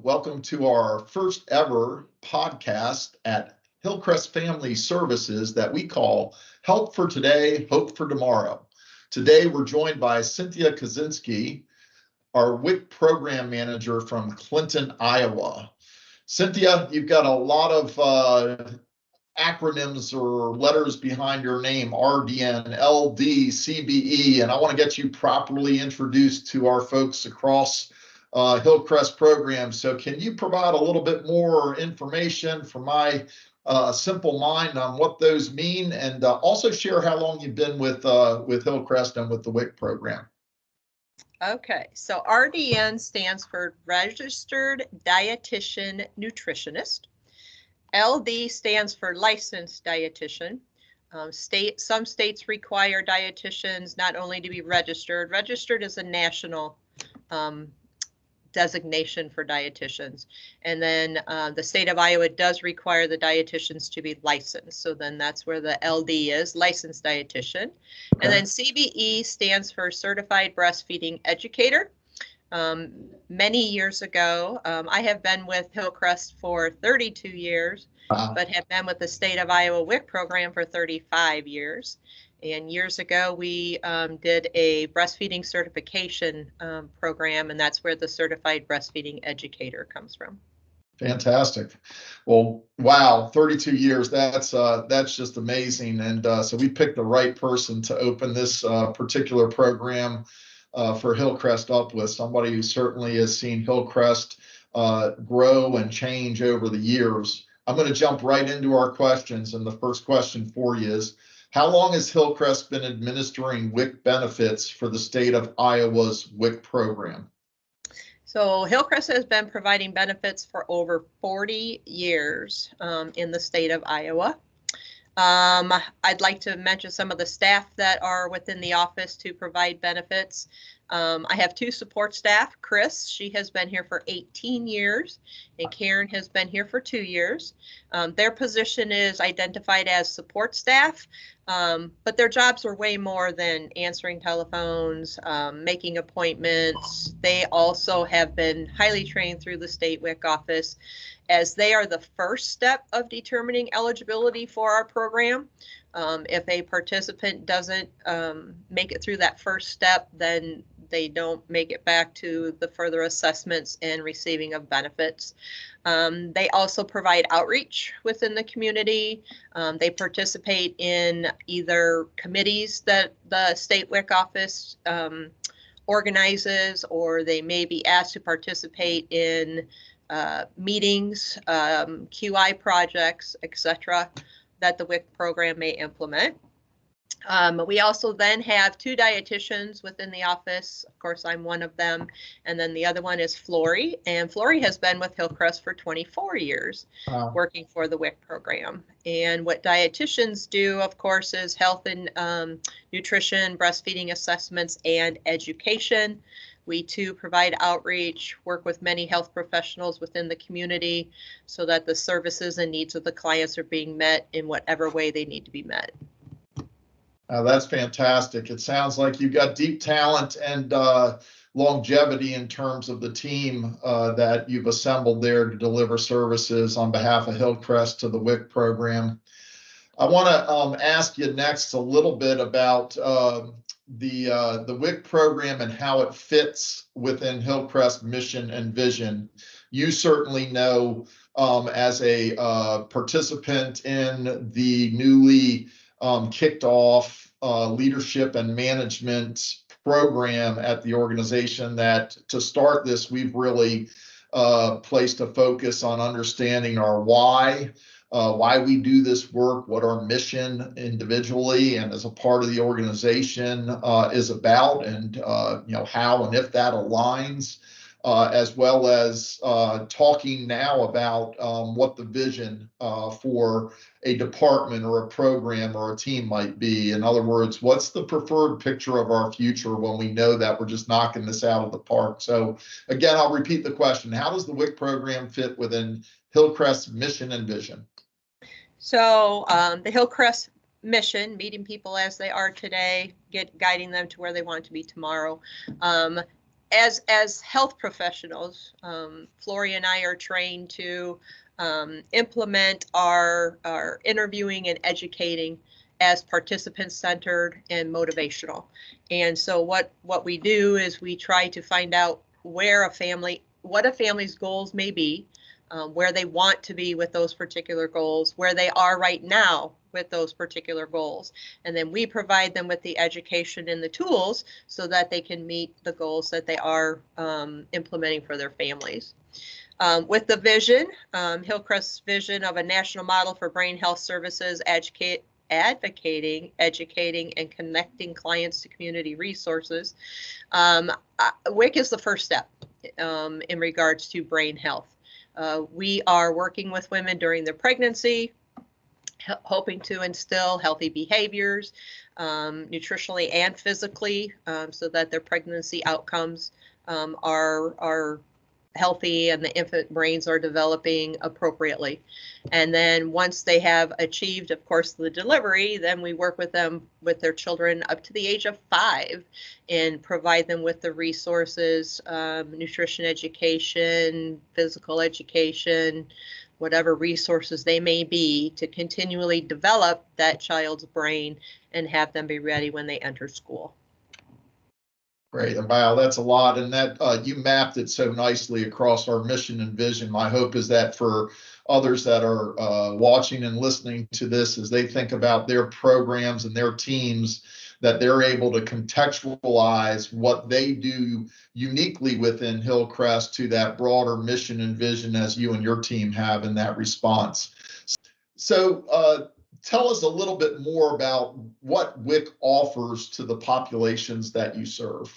welcome to our first ever podcast at Hillcrest Family Services that we call Help for Today, Hope for Tomorrow. Today, we're joined by Cynthia Kaczinski, our WIC program manager from Clinton, Iowa. Cynthia, you've got a lot of acronyms or letters behind your name, RDN, LD, CBE, and I want to get you properly introduced to our folks across Hillcrest programs. So can you provide a little bit more information for my simple mind on what those mean, and also share how long you've been with Hillcrest and with the WIC program? Okay, so RDN stands for Registered Dietitian Nutritionist. LD stands for Licensed Dietitian. Some states require dietitians not only to be registered. Registered is a national designation for dietitians. And then the state of Iowa does require the dietitians to be licensed. So then that's where the LD is, Licensed Dietitian. Okay. And then CBE stands for Certified Breastfeeding Educator. Many years ago, I have been with Hillcrest for 32 years, but have been with the state of Iowa WIC program for 35 years. And years ago, we did a breastfeeding certification program, and that's where the Certified Breastfeeding Educator comes from. Fantastic. Well, wow, 32 years, that's just amazing. And so we picked the right person to open this particular program for Hillcrest up with, somebody who certainly has seen Hillcrest grow and change over the years. I'm going to jump right into our questions, and the first question for you is, how long has Hillcrest been administering WIC benefits for the state of Iowa's WIC program? So Hillcrest has been providing benefits for over 40 years in the state of Iowa. I'd like to mention some of the staff that are within the office to provide benefits. I have two support staff. Chris, she has been here for 18 years, and Karen has been here for 2 years. Their position is identified as support staff, but their jobs are way more than answering telephones, making appointments. They also have been highly trained through the state WIC office, as they are the first step of determining eligibility for our program. If a participant doesn't make it through that first step, then they don't make it back to the further assessments and receiving of benefits. They also provide outreach within the community. They participate in either committees that the state WIC office organizes, or they may be asked to participate in meetings, QI projects, etc., that the WIC program may implement. We also then have two dietitians within the office. Of course, I'm one of them. And then the other one is Flory. And Flory has been with Hillcrest for 24 years, working for the WIC program. And what dietitians do, of course, is health and nutrition, breastfeeding assessments, and education. We too provide outreach, work with many health professionals within the community so that the services and needs of the clients are being met in whatever way they need to be met. That's fantastic. It sounds like you've got deep talent and longevity in terms of the team that you've assembled there to deliver services on behalf of Hillcrest to the WIC program. I want to ask you next a little bit about the WIC program and how it fits within Hillcrest mission and vision. You certainly know, as a participant in the newly kicked off leadership and management program at the organization, that to start this, we've really placed a focus on understanding our why we do this work, what our mission individually and as a part of the organization is about, and how and if that aligns, as well as talking now about what the vision for a department or a program or a team might be. In other words, what's the preferred picture of our future when we know that we're just knocking this out of the park? So again, I'll repeat the question. How does the WIC program fit within Hillcrest's mission and vision? So the Hillcrest mission, meeting people as they are today, guiding them to where they want to be tomorrow. as health professionals, Flory and I are trained to implement our interviewing and educating as participant-centered and motivational. And so what we do is we try to find out what a family's goals may be, where they want to be with those particular goals, where they are right now with those particular goals. And then we provide them with the education and the tools so that they can meet the goals that they are implementing for their families. With the vision, Hillcrest's vision of a national model for brain health services, advocating, educating, and connecting clients to community resources. WIC is the first step in regards to brain health. We are working with women during their pregnancy, hoping to instill healthy behaviors, nutritionally and physically, so that their pregnancy outcomes are healthy and the infant brains are developing appropriately. And then once they have achieved, of course, the delivery, then we work with them, with their children up to the age of 5, and provide them with the resources, nutrition education, physical education, whatever resources they may be, to continually develop that child's brain and have them be ready when they enter school. Great. And wow, that's a lot. And that you mapped it so nicely across our mission and vision. My hope is that for others that are watching and listening to this, as they think about their programs and their teams, that they're able to contextualize what they do uniquely within Hillcrest to that broader mission and vision as you and your team have in that response. So tell us a little bit more about what WIC offers to the populations that you serve.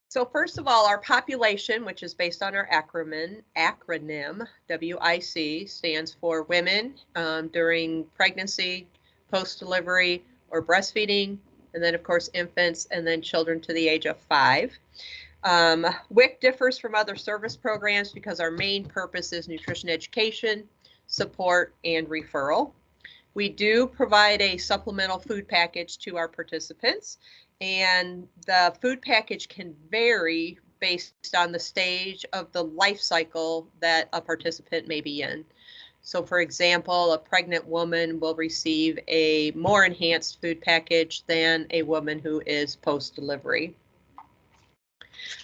So first of all, our population, which is based on our acronym WIC, stands for women during pregnancy, post-delivery, or breastfeeding, and then of course infants, and then children to the age of 5. WIC differs from other service programs because our main purpose is nutrition education, support, and referral. We do provide a supplemental food package to our participants, and the food package can vary based on the stage of the life cycle that a participant may be in. So for example, a pregnant woman will receive a more enhanced food package than a woman who is post-delivery.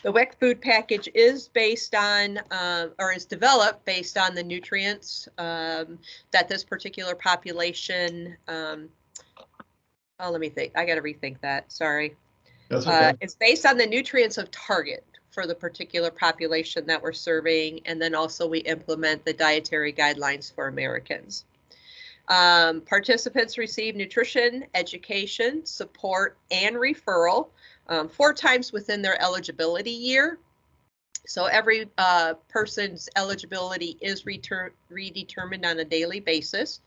The WIC food package is based on, or is developed based on the nutrients that this particular population, let me think, I got to rethink that, sorry. That's okay. It's based on the nutrients of target for the particular population that we're serving, and then also we implement the dietary guidelines for Americans. Participants receive nutrition, education, support, and referral 4 times within their eligibility year. So every person's eligibility is redetermined on a daily basis.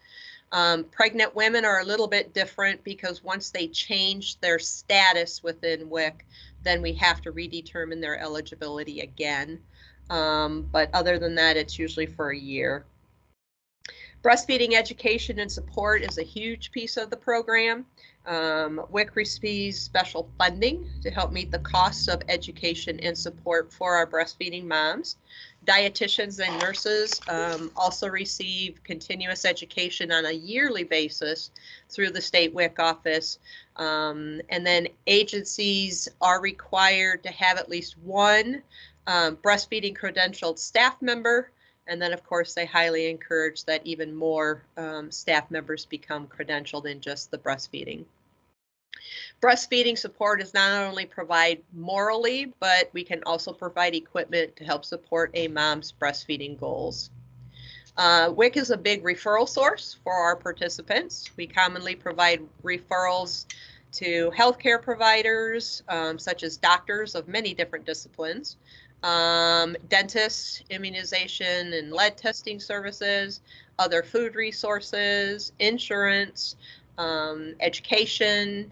Pregnant women are a little bit different because once they change their status within WIC, then we have to redetermine their eligibility again. But other than that, it's usually for a year. Breastfeeding education and support is a huge piece of the program. WIC receives special funding to help meet the costs of education and support for our breastfeeding moms. Dietitians and nurses also receive continuous education on a yearly basis through the state WIC office. And then agencies are required to have at least one breastfeeding credentialed staff member. And then, of course, they highly encourage that even more staff members become credentialed in just the breastfeeding. Breastfeeding support is not only provide morally, but we can also provide equipment to help support a mom's breastfeeding goals. WIC is a big referral source for our participants. We commonly provide referrals to healthcare providers, such as doctors of many different disciplines, dentists, immunization and lead testing services, other food resources, insurance, education,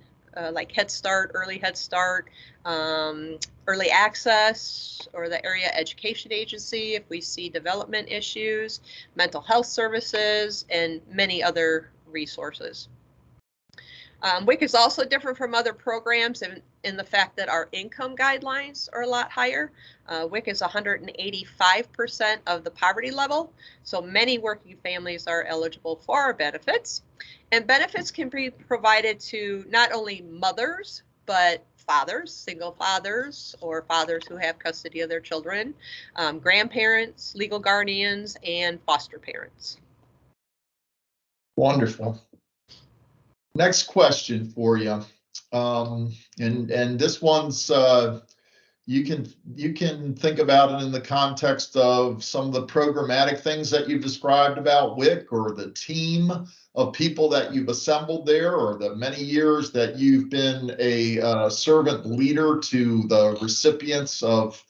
like Head Start, early Head Start, early access, or the area education agency if we see development issues, mental health services, and many other resources. WIC is also different from other programs in the fact that our income guidelines are a lot higher. WIC is 185% of the poverty level, so many working families are eligible for our benefits. And benefits can be provided to not only mothers, but fathers, single fathers, or fathers who have custody of their children, grandparents, legal guardians, and foster parents. Wonderful. Next question for you, and this one's you can think about it in the context of some of the programmatic things that you've described about WIC, or the team of people that you've assembled there, or the many years that you've been a servant leader to the recipients of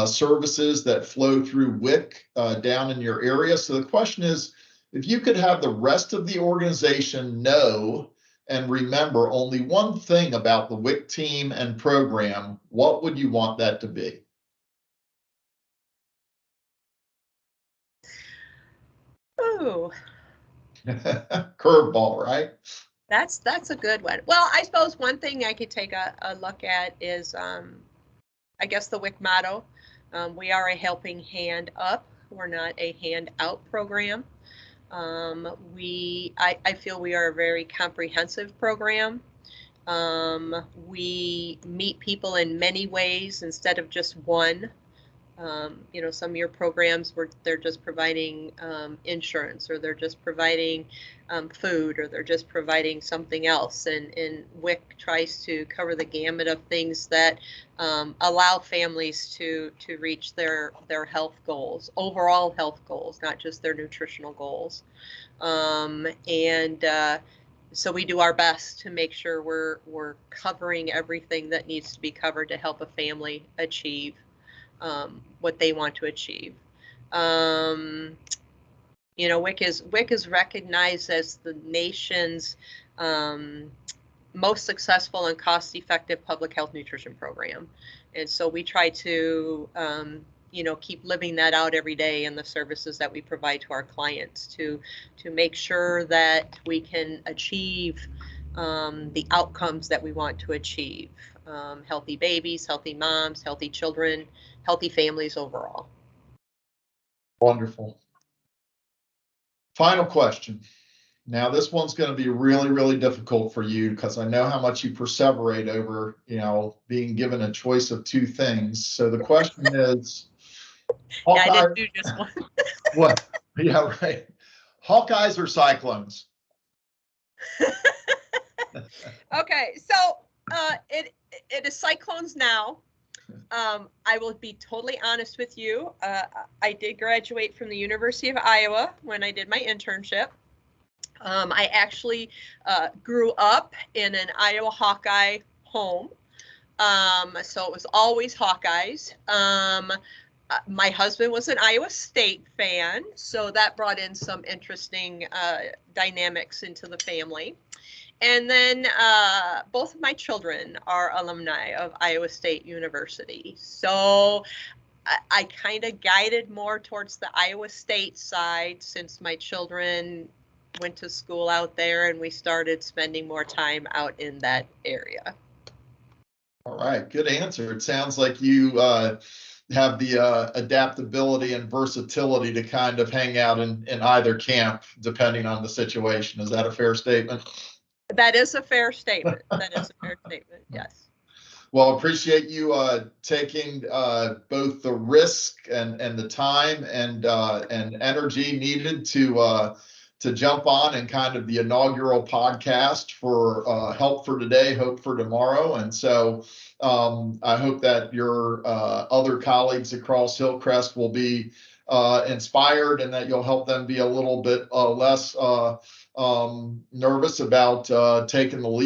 services that flow through WIC down in your area. So the question is, if you could have the rest of the organization know and remember only one thing about the WIC team and program, what would you want that to be? Ooh. Curveball, right? That's a good one. Well, I suppose one thing I could take a look at is, I guess, the WIC motto. We are a helping hand up. We're not a hand out program. I feel we are a very comprehensive program. We meet people in many ways instead of just one. Some of your programs where they're just providing insurance, or they're just providing food, or they're just providing something else. And WIC tries to cover the gamut of things that allow families to reach their health goals, overall health goals, not just their nutritional goals. So we do our best to make sure we're covering everything that needs to be covered to help a family achieve what they want to achieve. WIC is recognized as the nation's most successful and cost-effective public health nutrition program. And so we try to, keep living that out every day in the services that we provide to our clients to make sure that we can achieve the outcomes that we want to achieve. Healthy babies, healthy moms, healthy children, healthy families overall. Wonderful. Final question. Now, this one's going to be really, really difficult for you, because I know how much you perseverate over, being given a choice of two things. So the question is, yeah, I didn't do just one. What? Yeah, right. Hawkeyes or Cyclones? Okay, so it is Cyclones now. I will be totally honest with you. I did graduate from the University of Iowa when I did my internship. I actually grew up in an Iowa Hawkeye home. So it was always Hawkeyes. My husband was an Iowa State fan, so that brought in some interesting dynamics into the family. And then both of my children are alumni of Iowa State University. So I kind of guided more towards the Iowa State side since my children went to school out there and we started spending more time out in that area. All right, good answer. It sounds like you have the adaptability and versatility to kind of hang out in either camp, depending on the situation. Is that a fair statement? That is a fair statement. Yes. Well, appreciate you taking both the risk and the time and energy needed to jump on and kind of the inaugural podcast for Help for Today, Hope for Tomorrow. And so I hope that your other colleagues across Hillcrest will be inspired, and that you'll help them be a little bit less nervous about taking the lead